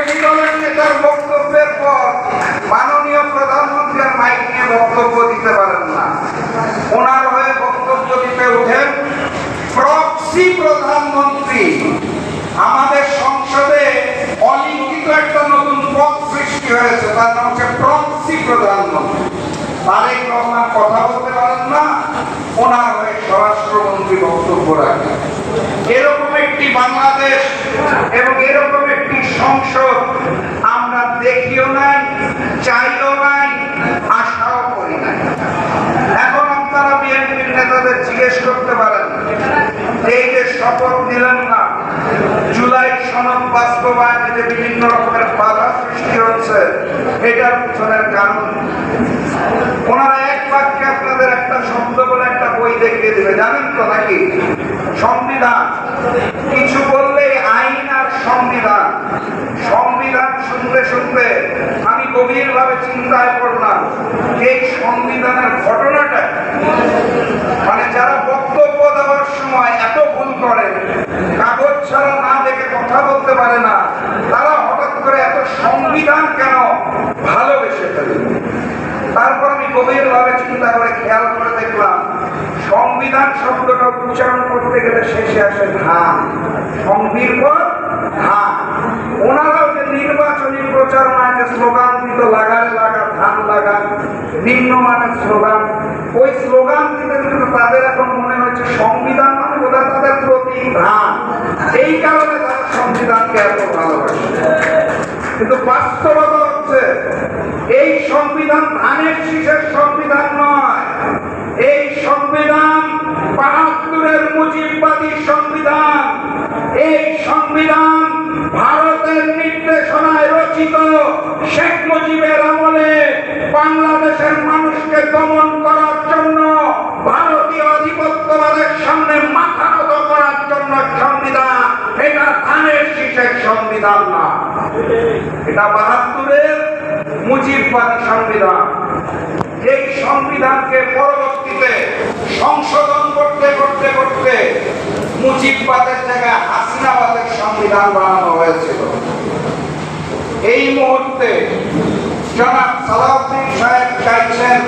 বিরোধী দলের নেতার বক্তব্যের পর মাননীয় প্রধানমন্ত্রীর মাইক নিয়ে বক্তব্য দিতে পারেন না। ওনার হয়ে বক্তব্য দিতে উঠেন প্রক্সি প্রধানমন্ত্রী। আমাদের সংসদে অলিখিত একটা নতুন পদ সৃষ্টি হয়েছে, তার নাম হচ্ছে প্রক্সি প্রধানমন্ত্রী। তারেক রহমান কথা বলতে পারেন না, ওনার হয়ে স্বরাষ্ট্রমন্ত্রী বক্তব্য রাখেন। এরকম একটি বাংলাদেশ এবং এরকম একটি সংসদ আমরা দেখিও নাই, চাইও নাই, আশাও করি নাই। এখন আপনারা বিএনপির নেতাদের জিজ্ঞেস করতে পারেন, এই যে শপথ নিলেন না, জুলাই সনদ বাস্তবায়নে যে বিভিন্ন রকমের বাধা সৃষ্টি হচ্ছে, এটার পিছনের কারণ ওনারা এক বাক্যে আপনাদের একটা শব্দ বলে একটা বই দেখিয়ে দেবে, জানেন তো নাকি? সংবিধান। কিছু বললেই আইন আর সংবিধান। সংবিধান শুনতে শুনতে আমি গভীরভাবে চিন্তায় পড়লাম, এই সংবিধানের ঘটনাটা মানে যারা বক্তব্য দেওয়ার সময় এত ভুল করে, কাগজ ছাড়া না দেখে কথা বলতে পারে না, তারা হঠাৎ করে এত সংবিধান কেন ভালোবেসে ফেলে। তারপর আমি গভীরভাবে চিন্তা করে খেয়াল করে দেখলাম, সংবিধান শব্দটা উচ্চারণ করতে গেলে শেষে আসে ধান। সংবির পর ধান। ওনারাও যে নির্বাচনী প্রচারণায় যে স্লোগান দিত, লাগালে লাগা ধান লাগা, নিম্নমানের স্লোগান, ওই স্লোগান দিতে দিতে তাদের এখন মনে হয়েছে সংবিধান মানে বোধহয় তাদের প্রতি ধান। এই কারণে তারা সংবিধানকে এত ভালোবাসে। কিন্তু বাস্তবতা হচ্ছে এই সংবিধান ধানের শীষের সংবিধান নয়। এই সংবিধান ৭২-এর মুজিববাদী সংবিধান। এই সংবিধান ভারতের নির্দেশনায় রচিত। শেখ মুজিবের আমলে বাংলাদেশের মানুষকে দমন করার জন্য, ভারতীয় আধিপত্যবাদের সামনে মাথা নত করার জন্য সংবিধান। এটা ধানের শীষের সংবিধান না, এটা ৭২-এর মুজিববাদী সংবিধান। এই সংবিধানকে পরবর্তীতে সংশোধন করতে করতে করতে মুজিববাদের জায়গায় হাসিনাবাদের সংবিধান বানানো হয়েছিল। এই মুহূর্তে জনাব সালাউদ্দিন সাহেব চাইছেন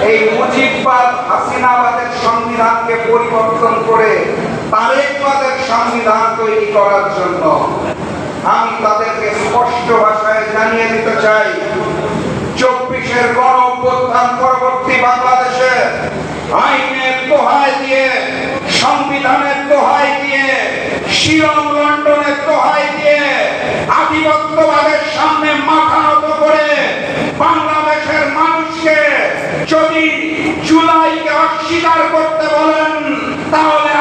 এই মুজিববাদ হাসিনাবাদের সংবিধানকে পরিবর্তন করে তারেকবাদের সংবিধান তৈরি করার জন্য। আমি তাদেরকে স্পষ্ট ভাষায় জানিয়ে দিতে চাই, ২৪-এর গণ অভ্যুত্থান পরবর্তী বাংলাদেশে আইনের দোহাই দিয়ে, সংবিধানের দোহাই দিয়ে, শিলং লন্ডনের দোহাই দিয়ে, আধিপত্যবাদের সামনে মাথা নত করে বাংলাদেশের মানুষকে যদি জুলাইকে অস্বীকার করতে বলেন, তাহলে